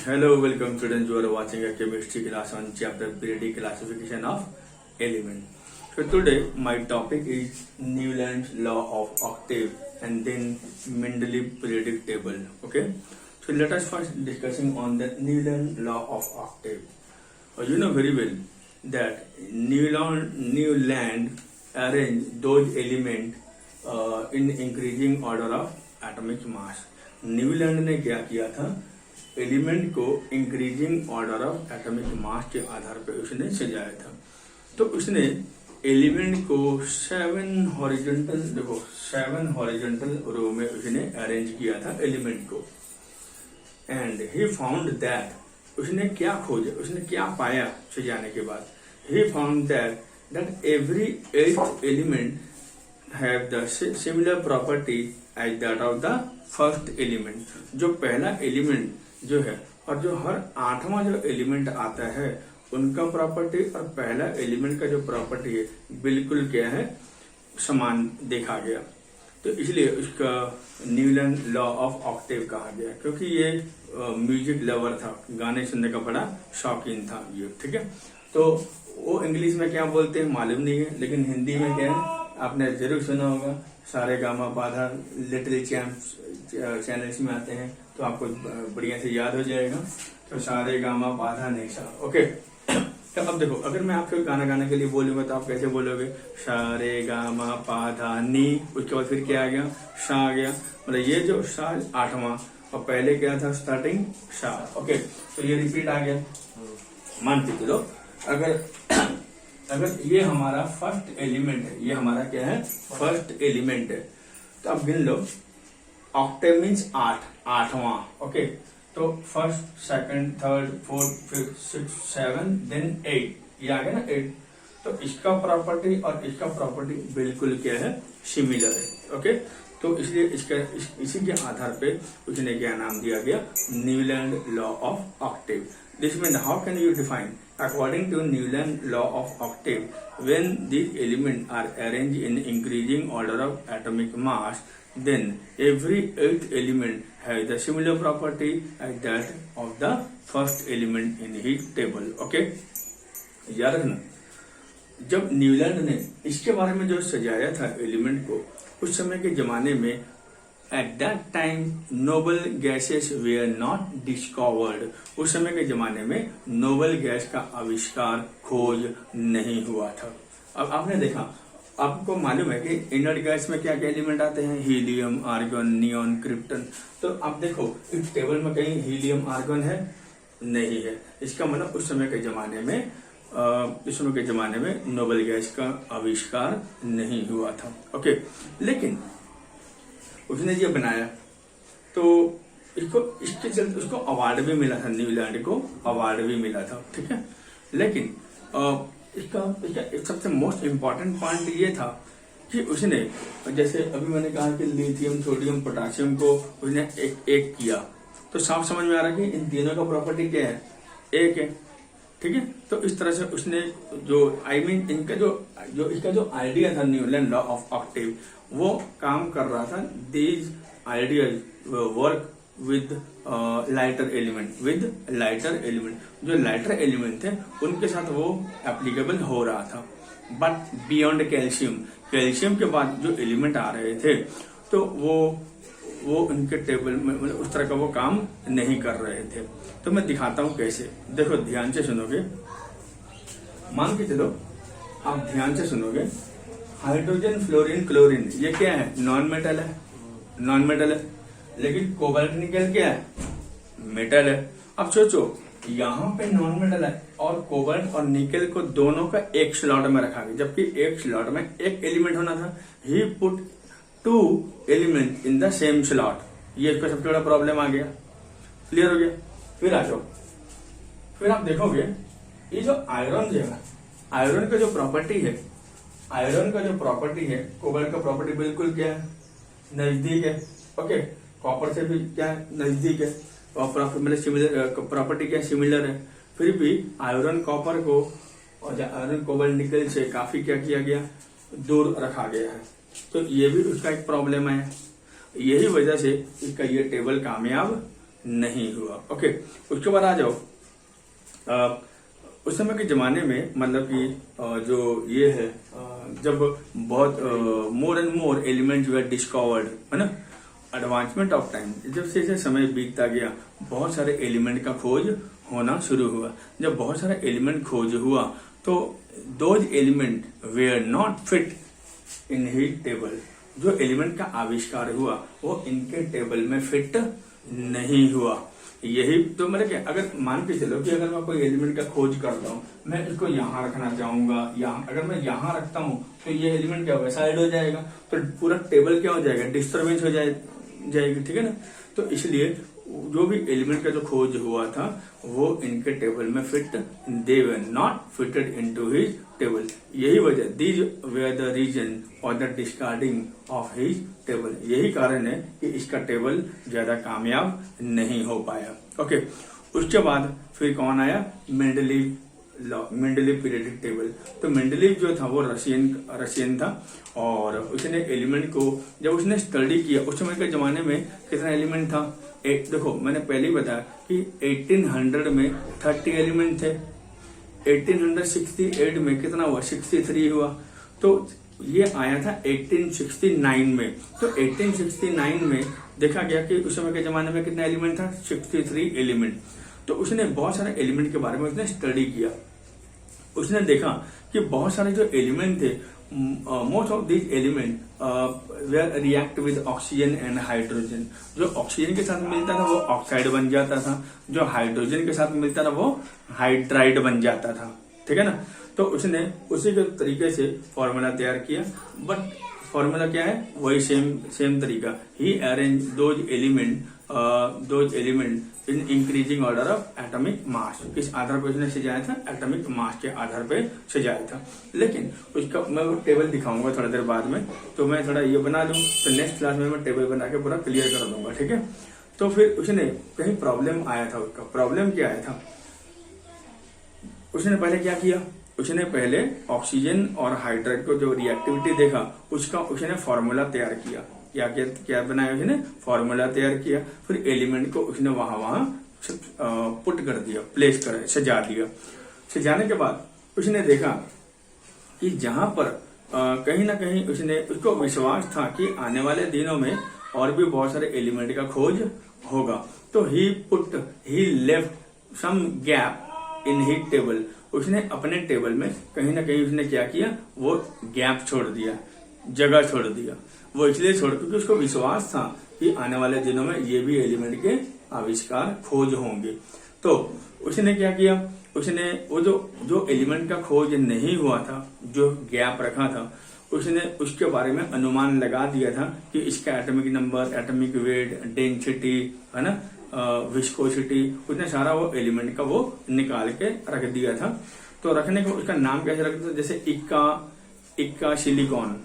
Hello, welcome students. You are watching a chemistry class on chapter periodic classification of element. So today my topic is Newland's law of octave and then Mendeleev periodic table. Okay. So let us first discussing on the Newland law of octave. You know very well that Newland arranged those elements in increasing order of atomic mass. Newland ने क्या किया था, element को increasing order of atomic mass के आधार पर उसने सजाया था। तो उसने एलिमेंट को 7 हॉरिजॉन्टल रो में उसने अरेंज किया था एलिमेंट को। एंड ही फाउंड दैट, उसने क्या खोजा, उसने क्या पाया सजाने के बाद, he found that every 8th element have the similar property as that of the first element. जो पहला एलिमेंट जो है और जो हर 8वां जो एलिमेंट आता है उनका प्रॉपर्टी और पहला एलिमेंट का जो प्रॉपर्टी है बिल्कुल क्या है, समान देखा गया। तो इसलिए उसका न्यूलैंड लॉ ऑफ ऑक्टेव कहा गया, क्योंकि ये म्यूजिक लवर था, गाने सुनने का बड़ा शौकीन था ये। ठीक है, तो वो इंग्लिश में क्या बोलते हैं मालूम नहीं है, लेकिन हिंदी में क्या है आपने जरूर सुना होगा। सारे गामा पाधा लिटिल चैम्प्स चैनल्स में आते हैं तो आपको बढ़िया से याद हो जाएगा। तो सारे गामा पाधा निशा। ओके, तो अब देखो, अगर मैं आपको गाना गाने के लिए बोलूंगा तो आप कैसे बोलोगे, सारे गामा पाधा नी, उसके बाद फिर क्या आ गया, सा आ गया। मतलब ये जो सा 8वां और पहले क्या था स्टार्टिंग सा। ओके, तो ये रिपीट आ गया। मान के चलो अगर ये हमारा फर्स्ट एलिमेंट है, ये हमारा क्या है फर्स्ट एलिमेंट है, तो अब गिन लो, ऑक्टेव मीन्स 8वां। ओके, तो first second third fourth fifth six 7 then 8, ये आ गया ना 8। तो इसका प्रॉपर्टी और इसका प्रॉपर्टी बिल्कुल क्या है, सिमिलर है। ओके, तो इसलिए इसी के आधार पे उसने क्या नाम दिया गया, Newland law of octave. This means how can you define? According to Newland law of octave, when these elements are arranged in increasing order of atomic mass, then every 8th element has the similar property as that of the first element in his table. Okay? याद रखना, जब Newland ने इसके बारे में जो सजाया था एलिमेंट को, उस समय के जमाने में At that time, noble gases were not discovered. उस समय के जमाने में नोबल गैस का आविष्कार खोज नहीं हुआ था। अब आपने देखा, आपको मालूम है कि इनर्ट गैस में क्या क्या एलिमेंट आते हैं, हीलियम, आर्गन, नियॉन, क्रिप्टन। तो आप देखो इस टेबल में कहीं हीलियम, आर्गन है नहीं है। इसका मतलब उस समय के जमाने में नोबल गैस का आविष्कार नहीं हुआ था। ओके, लेकिन उसने ये बनाया तो इसके चलते उसको अवार्ड भी मिला था, न्यूलैंड को अवार्ड भी मिला था। ठीक है, लेकिन इसका सबसे मोस्ट इम्पोर्टेंट पॉइंट ये था कि उसने, जैसे अभी मैंने कहा कि लिथियम, सोडियम, पोटासियम को उसने एक किया, तो साफ समझ में आ रहा है कि इन तीनों का प्रॉपर्टी क्या है, एक है। ठीक है, तो इस तरह से उसने जो इसका जो आइडिया था न्यूलैंड लॉ ऑफ ऑक्टेव, वो काम कर रहा था। These ideas work with lighter element, जो लाइटर एलिमेंट थे उनके साथ वो एप्लीकेबल हो रहा था। बट बियॉन्ड कैल्शियम के बाद जो एलिमेंट आ रहे थे तो वो उनके टेबल में मतलब उस तरह का वो काम नहीं कर रहे थे। तो मैं दिखाता हूं कैसे। देखो ध्यान से सुनोगे, मान के चलो आप ध्यान से सुनोगे, हाइड्रोजन, फ्लोरीन, क्लोरीन, ये क्या है, नॉन मेटल है, लेकिन कोबाल्ट, निकल क्या है, मेटल है। अब सोचो यहाँ पे नॉन मेटल है और कोबाल्ट और निकल को दोनों का एक स्लॉट में रखा गया, जबकि एक स्लॉट में एक एलिमेंट होना था। He put 2 element in the same slot. ये इसका सबसे बड़ा प्रॉब्लम आ गया। क्लियर हो गया? फिर आ जाओ, फिर आप देखोगे ये जो आयरन जो है, आयरन का जो प्रॉपर्टी है, कोबाल्ट का प्रॉपर्टी बिल्कुल क्या है, नजदीक है। ओके, कॉपर से भी क्या है, नजदीक है, मतलब प्रॉपर्टी क्या, सिमिलर है। फिर भी आयरन कॉपर को और आयरन कोबाल्ट निकल से काफी क्या किया गया, दूर रखा गया है। तो ये भी उसका एक प्रॉब्लम है। यही वजह से इसका ये टेबल कामयाब नहीं हुआ। ओके, उसके बाद आ जाओ उस समय के जमाने में मतलब कि जो ये है जब बहुत more and more element were discovered, है ना, एडवांसमेंट ऑफ टाइम, जब से समय बीतता गया बहुत सारे एलिमेंट का खोज होना शुरू हुआ। जब बहुत सारा एलिमेंट खोज हुआ तो those element where not fit in the table, जो एलिमेंट का आविष्कार हुआ वो इनके टेबल में फिट नहीं हुआ। यही तो मतलब क्या, अगर मान के चलो कि अगर मैं कोई एलिमेंट का खोज करता हूँ, मैं इसको यहाँ रखना चाहूंगा, यहाँ अगर मैं यहाँ रखता हूँ तो ये एलिमेंट क्या होगा, साइड हो जाएगा, तो पूरा टेबल क्या हो जाएगा, डिस्टर्बेंस हो जाएगी, ठीक है ना। तो इसलिए जो भी एलिमेंट का जो खोज हुआ था वो इनके टेबल में fit, they were not fitted into his table. यही वजह, दीज वेयर द रीजन और the discarding of his table, यही कारण है कि इसका टेबल ज्यादा कामयाब नहीं हो पाया। ओके, उसके बाद फिर कौन आया, Mendeleev law, Mendeleev periodic table. तो मेंडलीव जो था वो रशियन था और उसने एलिमेंट को जब उसने स्टडी किया, उस समय के जमाने में कितना एलिमेंट था, देखो मैंने पहले ही बताया कि 1800 में 30 एलिमेंट थे, 1868 में कितना हुआ, 63 हुआ, तो ये आया था 1869 में। तो 1869 में देखा गया कि उस समय के जमाने में कितना एलिमेंट था, 63 एलिमेंट। तो उसने बहुत सारे एलिमेंट के बारे में उसने स्टडी किया, उसने देखा कि बहुत सारे जो एलिमेंट थे, most of this element where react with oxygen and hydrogen. जो ऑक्सीजन के साथ मिलता था वो ऑक्साइड बन जाता था, जो हाइड्रोजन के साथ मिलता था वो हाइड्राइड बन जाता था, ठीक है ना। तो उसने उसी के तरीके से फॉर्मूला तैयार किया, बट फॉर्मूला क्या है, वही सेम तरीका, he arrange those element in increasing order of atomic mass. किस आधार पर उसने सजाया था, एटॉमिक मास के आधार पे सजाया था। लेकिन उसका मैं टेबल दिखाऊंगा थोड़ी देर बाद में, तो मैं थोड़ा ये बना लूं, तो नेक्स्ट क्लास में मैं टेबल बना के पूरा क्लियर कर दूंगा, ठीक है। तो फिर उसने कहीं प्रॉब्लम आया था, उसका प्रॉब्लम क्या आया था, उसने पहले क्या किया, उसने पहले ऑक्सीजन और हाइड्रोजन को जो रिएक्टिविटी देखा उसका उसने फॉर्मूला तैयार किया, क्या बनाया, उसने फॉर्मूला तैयार किया, फिर एलिमेंट को उसने वहां पुट कर दिया, प्लेस कर सजा दिया। सजाने के बाद उसने देखा कि जहां पर कहीं ना कहीं उसको विश्वास था कि आने वाले दिनों में और भी बहुत सारे एलिमेंट का खोज होगा। तो he left some gap in the table, उसने अपने टेबल में कहीं ना कहीं उसने क्या किया, वो गैप छोड़ दिया, जगह छोड़ दिया। वो इसलिए छोड़ क्योंकि उसको विश्वास था कि आने वाले दिनों में ये भी एलिमेंट के आविष्कार खोज होंगे। तो उसने क्या किया, उसने वो जो एलिमेंट का खोज नहीं हुआ था, जो गैप रखा था, उसने उसके बारे में अनुमान लगा दिया था कि इसका atomic number, atomic weight, density, है ना, विस्कोसिटी, उसने सारा वो एलिमेंट का वो निकाल के रख दिया था। तो रखने का उसका नाम कैसे रखते थे, जैसे इक्का सिलिकॉन,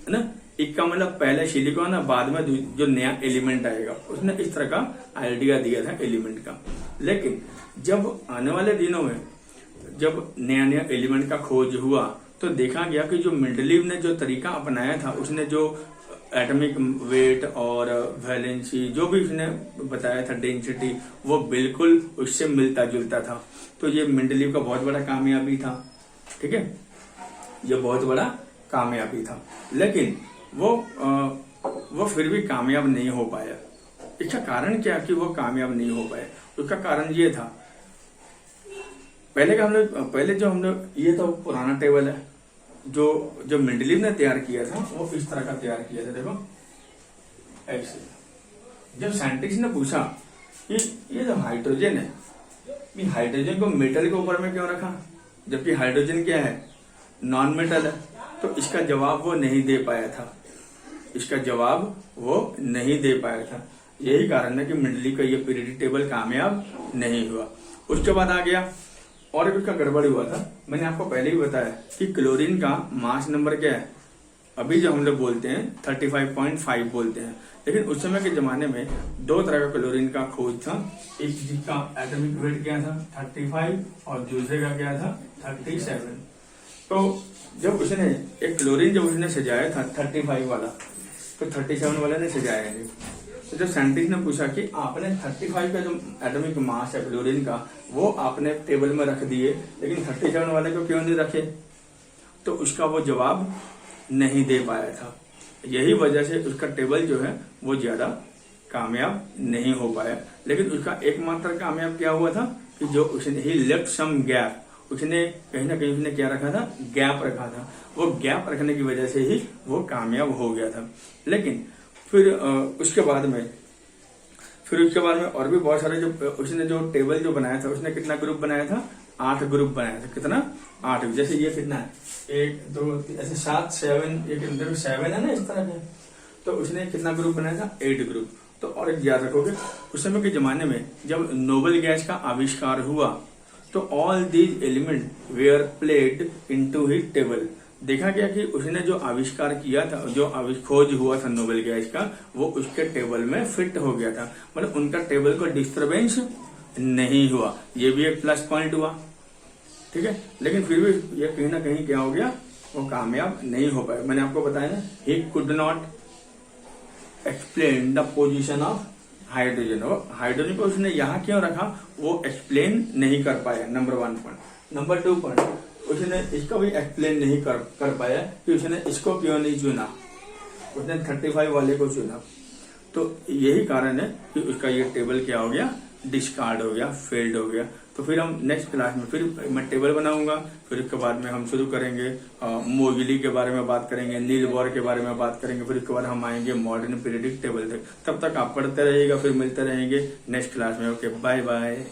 है ना, इक्का मतलब पहले सिलिकॉन है, बाद में जो नया एलिमेंट आएगा, उसने इस तरह का आइडिया दिया था एलिमेंट का। लेकिन जब आने वाले दिनों में जब नया एलिमेंट का खोज हुआ तो देखा गया कि जो मेंडलीव ने जो तरीका अपनाया था, उसने जो एटॉमिक वेट और वैलेंसी जो भी उसने बताया था, डेंसिटी, वो बिल्कुल उससे मिलता जुलता था। तो ये मेंडलीव का बहुत बड़ा कामयाबी था, ठीक है, ये बहुत बड़ा कामयाबी था। लेकिन वो फिर भी कामयाब नहीं हो पाया। इसका कारण क्या कि वो कामयाब नहीं हो पाया, उसका कारण ये था, पहले जो हम लोग ये तो पुराना टेबल है जो मेंडलीव ने तैयार किया था, वो इस तरह का तैयार किया था, देखो ऐसे। जब साइंटिस्ट ने पूछा कि ये जो हाइड्रोजन है, ये हाइड्रोजन को मेटल के ऊपर में क्यों रखा, जबकि हाइड्रोजन क्या है, नॉन मेटल है, तो इसका जवाब वो नहीं दे पाया था, इसका जवाब वो नहीं दे पाया था। यही कारण है कि मेंडलीव का ये पीरियडिक टेबल कामयाब नहीं हुआ। उसके बाद आ गया और एक उसका गड़बड़ हुआ था, मैंने आपको पहले ही बताया कि क्लोरीन का मास नंबर क्या है, अभी जो हम लोग बोलते हैं 35.5 बोलते हैं, लेकिन उस समय के जमाने में दो तरह का क्लोरीन का खोज था, एक जिसका एटॉमिक वेट क्या था 35 और दूसरे का क्या था 37। तो जब उसने एक क्लोरीन जब उसने सजाया था 35 वाला, तो 37 वाले ने सजाया नहीं, तो जब साइंटिस्ट ने पूछा कि आपने 35 का जो एटॉमिक मास है क्लोरीन का वो आपने टेबल में रख दिए, लेकिन 37 वाले को क्यों नहीं रखे, तो उसका वो जवाब नहीं दे पाया था। यही वजह से उसका टेबल जो है वो ज्यादा कामयाब नहीं हो पाया। लेकिन उसका एकमात्र कामयाब क्या हुआ था कि जो उसने ही लेफ्ट सम गैप, उसने कहीं ना कहीं उसने क्या रखा था, गैप रखा था। वो गैप रखने की वजह से ही वो कामयाब हो गया था। लेकिन फिर उसके बाद में और भी बहुत सारे जो उसने जो टेबल जो बनाया था, उसने कितना ग्रुप बनाया था, 8 ग्रुप बनाया था। कितना, 8। जैसे ये कितना है, 1 2 3 ऐसे 7 7, एक अंदर 7 है ना इस तरह के। तो उसने कितना ग्रुप बनाया था, 8 ग्रुप। तो और एक याद रखोगे, उस समय के जमाने में जब नोबेल गैस का आविष्कार हुआ तो all these element where played into his table. देखा गया कि उसने जो आविष्कार किया था, जो खोज हुआ था नोबेल गैस का, वो उसके टेबल में फिट हो गया था। मतलब उनका टेबल को डिस्टरबेंस नहीं हुआ। ये भी एक प्लस पॉइंट हुआ, ठीक है। लेकिन फिर भी ये कहीं ना कहीं क्या हो गया, वो कामयाब नहीं हो पाया। मैंने आपको बताया ना, he could not explain the position of hydrogen. Hydrogen को उसने यहाँ क्यों रखा, वो एक्सप्लेन नहीं कर पाया, नंबर 1 पॉइंट। नंबर 2 पॉइंट, उसने इसका भी एक्सप्लेन नहीं कर पाया कि उसने इसको क्यों नहीं चुना, उसने 35 वाले को चुना। तो यही कारण है कि उसका ये टेबल क्या हो गया, डिस्कार्ड हो गया, फेल्ड हो गया। तो फिर हम नेक्स्ट क्लास में फिर मैं टेबल बनाऊंगा, फिर उसके बाद में हम शुरू करेंगे मोगिली के बारे में बात करेंगे, नील बोर के बारे में बात करेंगे, फिर उसके बाद हम आएंगे मॉडर्न पीरियडिक टेबल तक। तब तक आप पढ़ते रहिएगा, फिर मिलते रहेंगे नेक्स्ट क्लास में। Okay, bye bye.